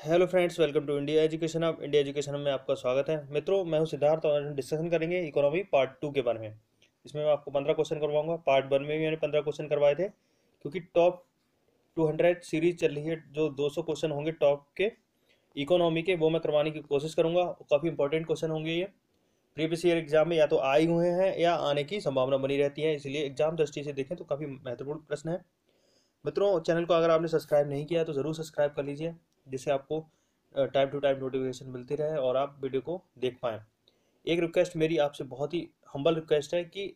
Hello friends, welcome to India education. आप India education में आपका स्वागत है। मित्रों, मैं हूं सिद्धार्थ और हम डिस्कशन करेंगे इकोनॉमी पार्ट 2 के बारे में। इसमें मैं आपको 15 क्वेश्चन करवाऊंगा। पार्ट 1 में भी मैंने 15 क्वेश्चन करवाए थे, क्योंकि टॉप 200 सीरीज चल रही है। जो 200 क्वेश्चन होंगे टॉप के इकोनॉमी के, वो मैं करवाने की कोशिश करूंगा। काफ़ी इंपॉर्टेंट क्वेश्चन होंगे ये। प्रीवियस ईयर एग्जाम में या तो आए हुए हैं या आने की संभावना बनी रहती है, इसलिए एग्जाम दृष्टि से देखें तो काफ़ी महत्वपूर्ण प्रश्न है। मित्रों, चैनल को अगर आपने सब्सक्राइब नहीं किया तो ज़रूर सब्सक्राइब कर लीजिए, जिससे आपको टाइम टू टाइम नोटिफिकेशन मिलती रहे और आप वीडियो को देख पाएँ। एक रिक्वेस्ट मेरी आपसे, बहुत ही हम्बल रिक्वेस्ट है कि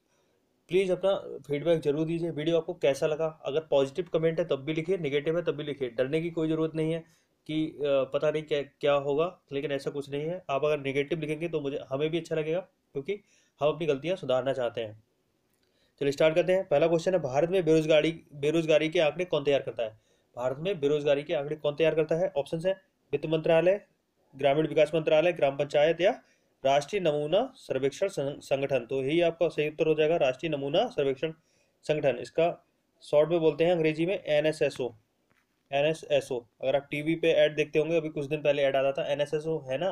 प्लीज़ अपना फीडबैक जरूर दीजिए। वीडियो आपको कैसा लगा? अगर पॉजिटिव कमेंट है तब भी लिखिए, नेगेटिव है तब भी लिखिए। डरने की कोई ज़रूरत नहीं है कि पता नहीं क्या क्या होगा, लेकिन ऐसा कुछ नहीं है। आप अगर नेगेटिव लिखेंगे तो हमें भी अच्छा लगेगा, क्योंकि हम अपनी गलतियाँ सुधारना चाहते हैं। चलिए स्टार्ट करते हैं। पहला क्वेश्चन है, भारत में बेरोजगारी बेरोजगारी के आंकड़े कौन तैयार करता है? भारत में बेरोजगारी के आंकड़े कौन तैयार करता है? ऑप्शन है वित्त मंत्रालय, ग्रामीण विकास मंत्रालय, ग्राम पंचायत या राष्ट्रीय नमूना सर्वेक्षण संगठन। तो यही आपका सही उत्तर हो जाएगा, राष्ट्रीय नमूना सर्वेक्षण संगठन। इसका शॉर्ट में बोलते हैं अंग्रेजी में एनएसएसओ। एनएसएसओ, अगर आप टीवी पे ऐड देखते होंगे, अभी कुछ दिन पहले ऐड आता था, एनएसएसओ है ना,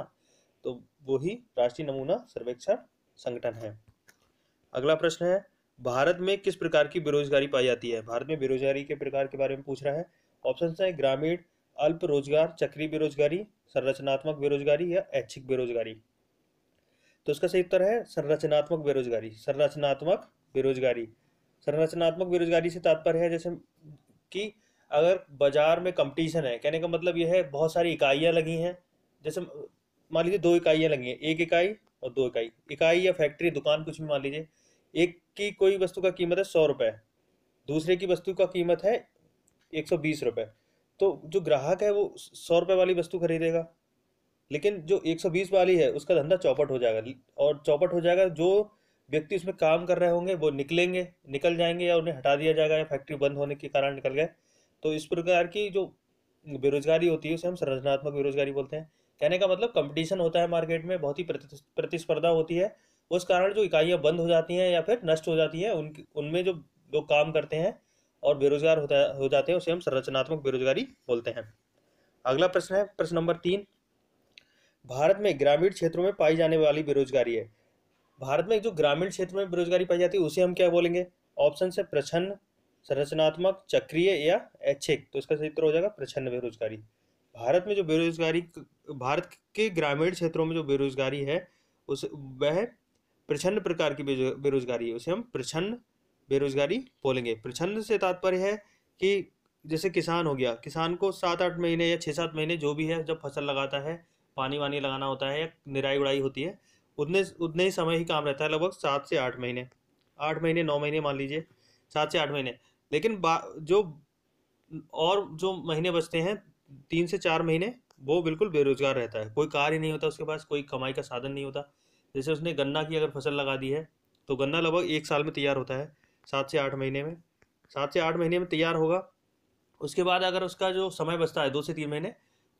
तो वही राष्ट्रीय नमूना सर्वेक्षण संगठन है। अगला प्रश्न है, भारत में किस प्रकार की बेरोजगारी पाई जाती है? भारत में बेरोजगारी के प्रकार के बारे में पूछ रहा है। ऑप्शन है ग्रामीण, अल्प रोजगार, चक्रीय बेरोजगारी, संरचनात्मक बेरोजगारी या ऐच्छिक बेरोजगारी। तो इसका सही उत्तर है संरचनात्मक बेरोजगारी। संरचनात्मक बेरोजगारी, संरचनात्मक बेरोजगारी से तात्पर्य है जैसे कि अगर बाजार में कंपटीशन है, कहने का मतलब यह है बहुत सारी इकाइयां लगी हैं। जैसे मान लीजिए 2 इकाइयां लगी हैं, एक इकाई और 2 इकाई, इकाई या फैक्ट्री, दुकान, कुछ भी मान लीजिए। एक की कोई वस्तु का कीमत है 100 रुपये, दूसरे की वस्तु का कीमत है 120 रुपये। तो जो ग्राहक है वो 100 रुपये वाली वस्तु खरीदेगा, लेकिन जो 120 वाली है उसका धंधा चौपट हो जाएगा। और चौपट हो जाएगा, जो व्यक्ति उसमें काम कर रहे होंगे वो निकल जाएंगे, या उन्हें हटा दिया जाएगा, या फैक्ट्री बंद होने के कारण निकल गए। तो इस प्रकार की जो बेरोजगारी होती है उसे हम संरचनात्मक बेरोजगारी बोलते हैं। कहने का मतलब कंपटीशन होता है मार्केट में, बहुत ही प्रतिस्पर्धा होती है। उस कारण जो इकाइयां बंद हो जाती हैं या फिर नष्ट हो जाती हैं, उनमें जो लोग काम करते हैं और बेरोजगार हो जाते हैं, उसे हम संरचनात्मक बेरोजगारी बोलते हैं। अगला प्रश्न है, प्रश्न नंबर 3, भारत में ग्रामीण क्षेत्रों में पाई जाने वाली बेरोजगारी है। भारत में जो ग्रामीण क्षेत्र में बेरोजगारी पाई जाती है उसे हम क्या बोलेंगे? ऑप्शन है प्रछन्न, संरचनात्मक, चक्रीय या ऐच्छिक। तो इसका सही उत्तर हो जाएगा प्रछन्न बेरोजगारी। भारत में जो बेरोजगारी, भारत के ग्रामीण क्षेत्रों में जो बेरोजगारी है उस वह प्रछन्न प्रकार की बेरोजगारी है, उसे हम प्रछन्न बेरोजगारी बोलेंगे। प्रछन्न से तात्पर्य है कि जैसे किसान हो गया, किसान को 7-8 महीने या 6-7 महीने जो भी है, जब फसल लगाता है, पानी वानी लगाना होता है या निराई उड़ाई होती है, उतने उतने ही समय ही काम रहता है, लगभग 7 से 8 महीने, 8 महीने 9 महीने मान लीजिए, 7 से 8 महीने। लेकिन जो और जो महीने बचते हैं, 3 से 4 महीने, वो बिल्कुल बेरोजगार रहता है। कोई कार्य नहीं होता उसके पास, कोई कमाई का साधन नहीं होता। जैसे उसने गन्ना की अगर फसल लगा दी है, तो गन्ना लगभग 1 साल में तैयार होता है, 7 से 8 महीने में। 7 से 8 महीने में तैयार होगा, उसके बाद अगर उसका जो समय बचता है 2 से 3 महीने,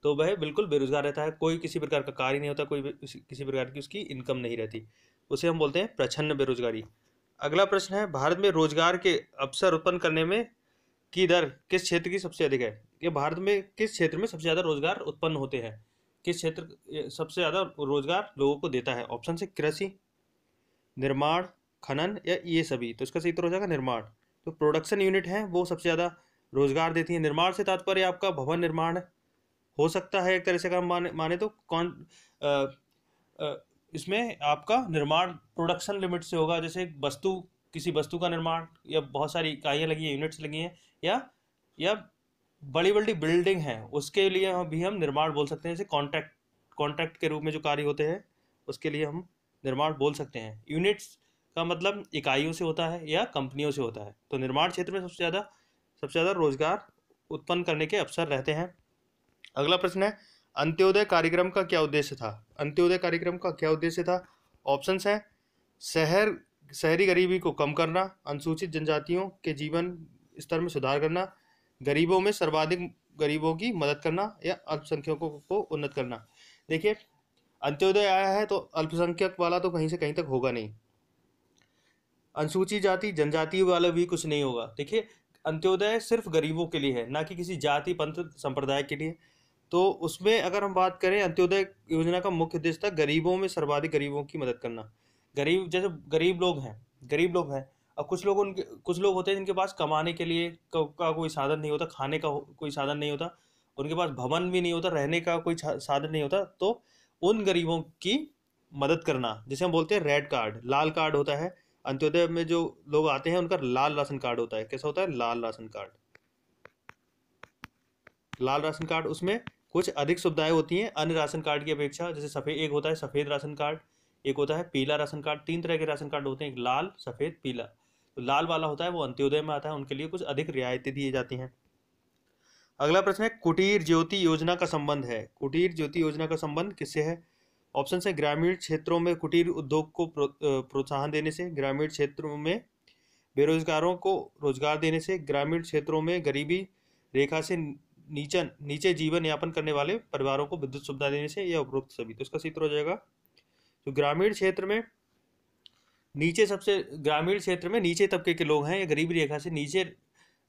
तो वह बिल्कुल बेरोजगार रहता है। कोई किसी प्रकार का कार्य नहीं होता, कोई किसी प्रकार की उसकी इनकम नहीं रहती, उसे हम बोलते हैं प्रछन्न बेरोजगारी। अगला प्रश्न है, भारत में रोजगार के अवसर उत्पन्न करने में की दर किस क्षेत्र की सबसे अधिक है? कि भारत में किस क्षेत्र में सबसे ज़्यादा रोजगार उत्पन्न होते हैं, किस क्षेत्र सबसे ज़्यादा रोजगार लोगों को देता है? ऑप्शन है कृषि, निर्माण, खनन या ये सभी। तो इसका सही उत्तर हो जाएगा निर्माण। तो प्रोडक्शन यूनिट है वो सबसे ज़्यादा रोजगार देती है। निर्माण से तात्पर्य आपका भवन निर्माण हो सकता है, एक तरह से काम माने तो कौन अ, अ, इसमें आपका निर्माण प्रोडक्शन लिमिट से होगा। जैसे वस्तु, किसी वस्तु का निर्माण, या बहुत सारी इकाइयाँ लगी हैं, यूनिट्स लगी हैं, या बड़ी बड़ी बिल्डिंग है, उसके लिए भी हम निर्माण बोल सकते हैं। जैसे कॉन्ट्रैक्ट कॉन्ट्रैक्ट के रूप में जो कार्य होते हैं, उसके लिए हम निर्माण बोल सकते हैं। यूनिट्स का मतलब इकाइयों से होता है या कंपनियों से होता है। तो निर्माण क्षेत्र में सबसे ज़्यादा रोजगार उत्पन्न करने के अवसर रहते हैं। अगला प्रश्न है, अंत्योदय कार्यक्रम का क्या उद्देश्य था? अंत्योदय कार्यक्रम का क्या उद्देश्य था? ऑप्शंस हैं शहरी गरीबी को कम करना, अनुसूचित जनजातियों के जीवन स्तर में सुधार करना, गरीबों में सर्वाधिक गरीबों की मदद करना, या अल्पसंख्यकों को उन्नत करना। देखिए, अंत्योदय आया है तो अल्पसंख्यक वाला तो कहीं से कहीं तक होगा नहीं, अनुसूचित जाति जनजाति वाला भी कुछ नहीं होगा। देखिए, अंत्योदय सिर्फ गरीबों के लिए है, ना कि किसी जाति पंथ संप्रदाय के लिए। तो उसमें अगर हम बात करें, अंत्योदय योजना का मुख्य उद्देश्य था गरीबों में सर्वाधिक गरीबों की मदद करना। गरीब जैसे गरीब लोग हैं। अब कुछ लोग होते हैं जिनके पास कमाने के लिए का कोई साधन नहीं होता, खाने का कोई साधन नहीं होता, उनके पास भवन भी नहीं होता, रहने का कोई साधन नहीं होता। तो उन गरीबों की मदद करना, जिसे हम बोलते हैं रेड कार्ड, लाल कार्ड होता है। अंत्योदय में जो लोग आते हैं उनका लाल राशन कार्ड होता है। कैसा होता है? लाल राशन कार्ड। लाल राशन कार्ड, उसमें कुछ अधिक सुविधाएं होती हैं अन्य राशन कार्ड की अपेक्षा। जैसे सफेद, एक होता है सफेद राशन कार्ड, एक होता है पीला राशन कार्ड। 3 तरह के राशन कार्ड होते हैं, एक लाल, सफेद, पीला। तो लाल वाला होता है वो अंत्योदय में आता है, उनके लिए कुछ अधिक रियायतें दी जाती हैं। अगला प्रश्न है, कुटीर ज्योति योजना का संबंध है। कुटीर ज्योति योजना का संबंध किससे है? ऑप्शन है, ग्रामीण क्षेत्रों में कुटीर उद्योग को प्रोत्साहन देने से, ग्रामीण क्षेत्रों में बेरोजगारों को रोजगार देने से, ग्रामीण क्षेत्रों में गरीबी रेखा से नीचे जीवन यापन करने वाले परिवारों को विद्युत सुविधा देने से, या उपरोक्त सभी। तो इसका सूत्र हो जाएगा, तो ग्रामीण क्षेत्र में ग्रामीण क्षेत्र में नीचे तबके के लोग हैं या गरीबी रेखा से नीचे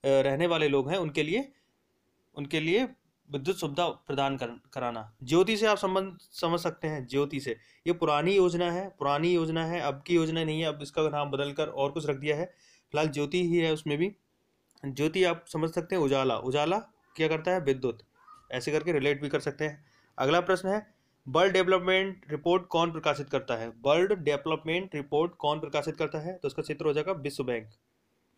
रहने वाले लोग हैं, उनके लिए विद्युत सुविधा प्रदान कराना। ज्योति से आप संबंध समझ सकते हैं। ज्योति से, ये पुरानी योजना है, अब की योजना नहीं है, अब इसका नाम बदलकर और कुछ रख दिया है। फिलहाल ज्योति ही है उसमें भी। ज्योति आप समझ सकते हैं। उजाला क्या करता है? विद्युत। ऐसे करके रिलेट भी कर सकते हैं। अगला प्रश्न है, वर्ल्ड डेवलपमेंट रिपोर्ट कौन प्रकाशित करता है? वर्ल्ड डेवलपमेंट रिपोर्ट कौन प्रकाशित करता है? तो इसका क्षेत्र हो जाएगा विश्व बैंक।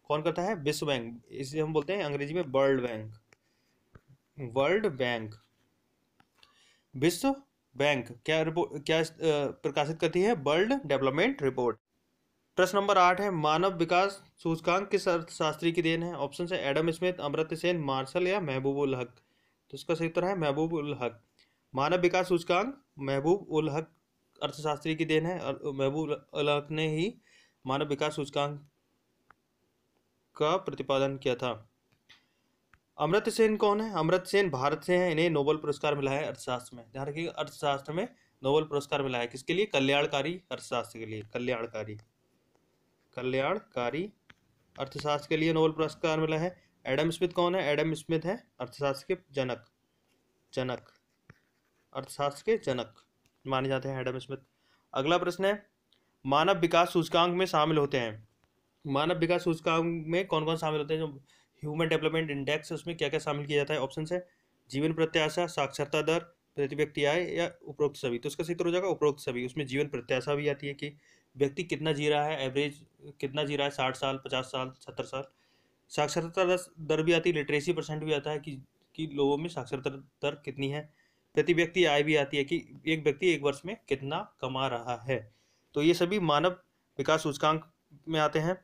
कौन करता है? विश्व बैंक। इसे हम बोलते हैं अंग्रेजी में वर्ल्ड बैंक। वर्ल्ड बैंक, विश्व बैंक क्या प्रकाशित करती है? World development report. प्रश्न नंबर 8 है, मानव विकास सूचकांक किस अर्थशास्त्री की देन है? ऑप्शन है, Adam Smith, Amartya Sen, Marshall या महबूब उल हक। तो इसका सही उत्तर है महबूब उल हक। मानव विकास सूचकांक महबूब उल हक अर्थशास्त्री की देन है, और महबूब उल हक ने ही मानव विकास सूचकांक का प्रतिपादन किया था। अमर्त्य सेन कौन है? अमर्त्य सेन भारत से हैं, इन्हें नोबेल पुरस्कार मिला है अर्थशास्त्र में। ध्यान रखिएगा, अर्थशास्त्र में नोबेल पुरस्कार मिला है। किसके लिए? कल्याणकारी अर्थशास्त्र के लिए। कल्याणकारी अर्थशास्त्र के लिए नोबेल पुरस्कार मिला है। एडम स्मिथ कौन है? एडम स्मिथ है अर्थशास्त्र के जनक अर्थशास्त्र के जनक माने जाते हैं एडम स्मिथ। अगला प्रश्न है, मानव विकास सूचकांक में शामिल होते हैं। मानव विकास सूचकांक में कौन कौन शामिल होते हैं? जो ह्यूमन डेवलपमेंट इंडेक्स है उसमें क्या क्या शामिल किया जाता है? ऑप्शन है, जीवन प्रत्याशा, साक्षरता दर, प्रति व्यक्ति आय, या उपरोक्त सभी। तो इसका सही उत्तर हो जाएगा उपरोक्त सभी। उसमें जीवन प्रत्याशा भी आती है कि व्यक्ति कितना जी रहा है, एवरेज कितना जी रहा है, 60 साल, 50 साल, 70 साल। साक्षरता दर भी आती है, लिटरेसी परसेंट भी आता है कि लोगों में साक्षरता दर कितनी है। प्रति व्यक्ति आय भी आती है कि एक व्यक्ति एक वर्ष में कितना कमा रहा है। तो ये सभी मानव विकास सूचकांक में आते हैं।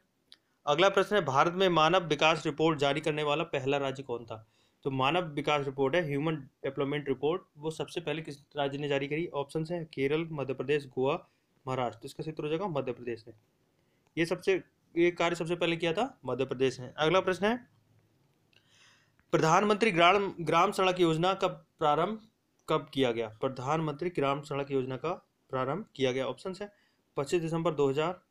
अगला प्रश्न है, भारत में मानव विकास रिपोर्ट जारी करने वाला पहला राज्य कौन था? तो मानव विकास रिपोर्ट है, ह्यूमन डेवलपमेंट रिपोर्ट, वो सबसे पहले किस राज्य ने जारी करी? ऑप्शन है, केरल, मध्य प्रदेश, गोवा, महाराष्ट्र। इसका सूत्र हो जाएगा मध्य प्रदेश ने। ये कार्य सबसे पहले किया था मध्य प्रदेश ने। अगला प्रश्न है, प्रधानमंत्री ग्राम सड़क योजना का प्रारंभ कब किया गया? प्रधानमंत्री ग्राम सड़क योजना का प्रारंभ किया गया। ऑप्शन है, 25 दिसंबर 2000,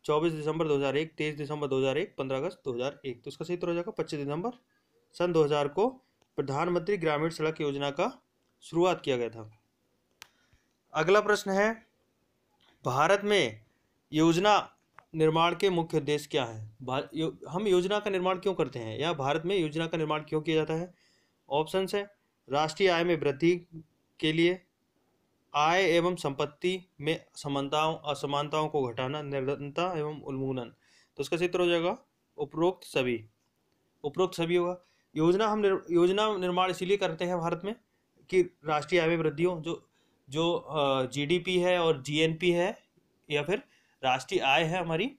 24 दिसंबर 2001, 23 दिसंबर 2001, 15 अगस्त 2001। तो इसका सही उत्तर हो जाएगा 25 दिसंबर सन 2000 को प्रधानमंत्री ग्रामीण सड़क योजना का शुरुआत किया गया था। अगला प्रश्न है, भारत में योजना निर्माण के मुख्य उद्देश्य क्या है? हम योजना का निर्माण क्यों करते हैं, या भारत में योजना का निर्माण क्यों किया जाता है? ऑप्शन है, राष्ट्रीय आय में वृद्धि के लिए, आय एवं संपत्ति में असमानताओं को घटाना, निर्धनता एवं उन्मूलन। तो इसका सूत्र हो जाएगा उपरोक्त सभी होगा। योजना निर्माण इसीलिए करते हैं भारत में कि राष्ट्रीय आय में वृद्धि हो, जो जीडीपी है और जीएनपी है, या फिर राष्ट्रीय आय है हमारी,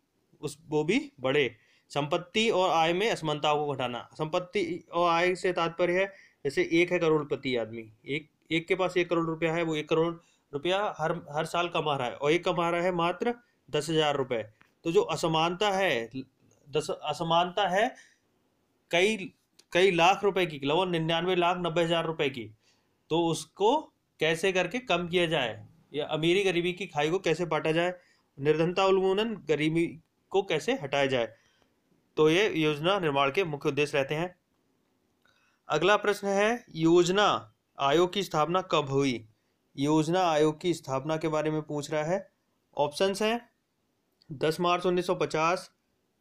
वो भी बढ़े। संपत्ति और आय में असमानताओं को घटाना। संपत्ति और आय से तात्पर्य है, जैसे एक है करोड़पति आदमी, एक के पास 1 करोड़ रुपया है, वो 1 करोड़ रुपया हर साल कमा रहा है, और एक कमा रहा है मात्र 10,000 रुपये। तो जो असमानता है कई लाख रुपए की, लगभग 99,90,000 रुपए की, तो उसको कैसे करके कम किया जाए, या अमीरी गरीबी की खाई को कैसे बांटा जाए, निर्धनता उन्मूलन, गरीबी को कैसे हटाया जाए। तो ये योजना निर्माण के मुख्य उद्देश्य रहते हैं। अगला प्रश्न है, योजना आयोग की स्थापना कब हुई? योजना आयोग की स्थापना के बारे में पूछ रहा है। ऑप्शंस हैं 10 मार्च 1950,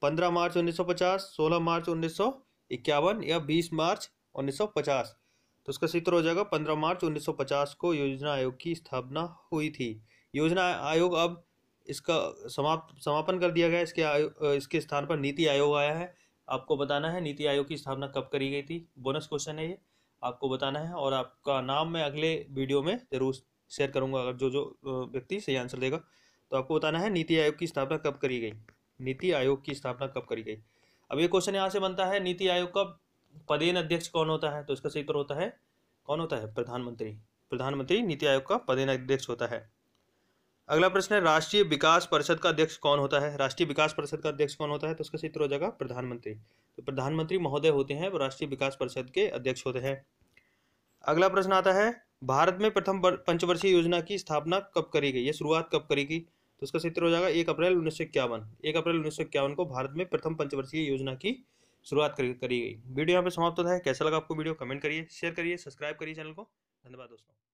15 मार्च 1950, 16 मार्च 1951 या 20 मार्च 1950। तो इसका सही उत्तर हो जाएगा 15 मार्च 1950 को योजना आयोग की स्थापना हुई थी। योजना आयोग अब इसका समापन कर दिया गया। इसके स्थान पर नीति आयोग आया है। आपको बताना है नीति आयोग की स्थापना कब करी गई थी। बोनस क्वेश्चन है ये, आपको बताना है। और आपका नाम मैं अगले वीडियो में जरूर शेयर करूंगा, अगर जो व्यक्ति सही आंसर देगा। तो आपको बताना है नीति आयोग की स्थापना कब करी गई। नीति आयोग की स्थापना कब करी गई। अब ये क्वेश्चन यहाँ से बनता है, नीति आयोग का पदेन अध्यक्ष कौन होता है? तो इसका सही उत्तर होता है, कौन होता है? प्रधानमंत्री। प्रधानमंत्री नीति आयोग का पदेन अध्यक्ष होता है। अगला प्रश्न है, राष्ट्रीय विकास परिषद का अध्यक्ष कौन होता है? राष्ट्रीय विकास परिषद का अध्यक्ष कौन होता है? तो इसका सही उत्तर हो जाएगा प्रधानमंत्री। तो प्रधानमंत्री महोदय होते हैं वो राष्ट्रीय विकास परिषद के अध्यक्ष होते हैं। अगला प्रश्न आता है, भारत में प्रथम पंचवर्षीय योजना की स्थापना कब करी गई? ये शुरुआत कब करी गई? तो इसका सही उत्तर हो जाएगा 1 अप्रैल 1951। 1 अप्रैल 1951 को भारत में प्रथम पंचवर्षीय योजना की शुरुआत करी गई। वीडियो यहाँ पे समाप्त होता है। कैसा लगा आपको वीडियो? कमेंट करिए, शेयर करिए, सब्सक्राइब करिए चैनल को। धन्यवाद दोस्तों।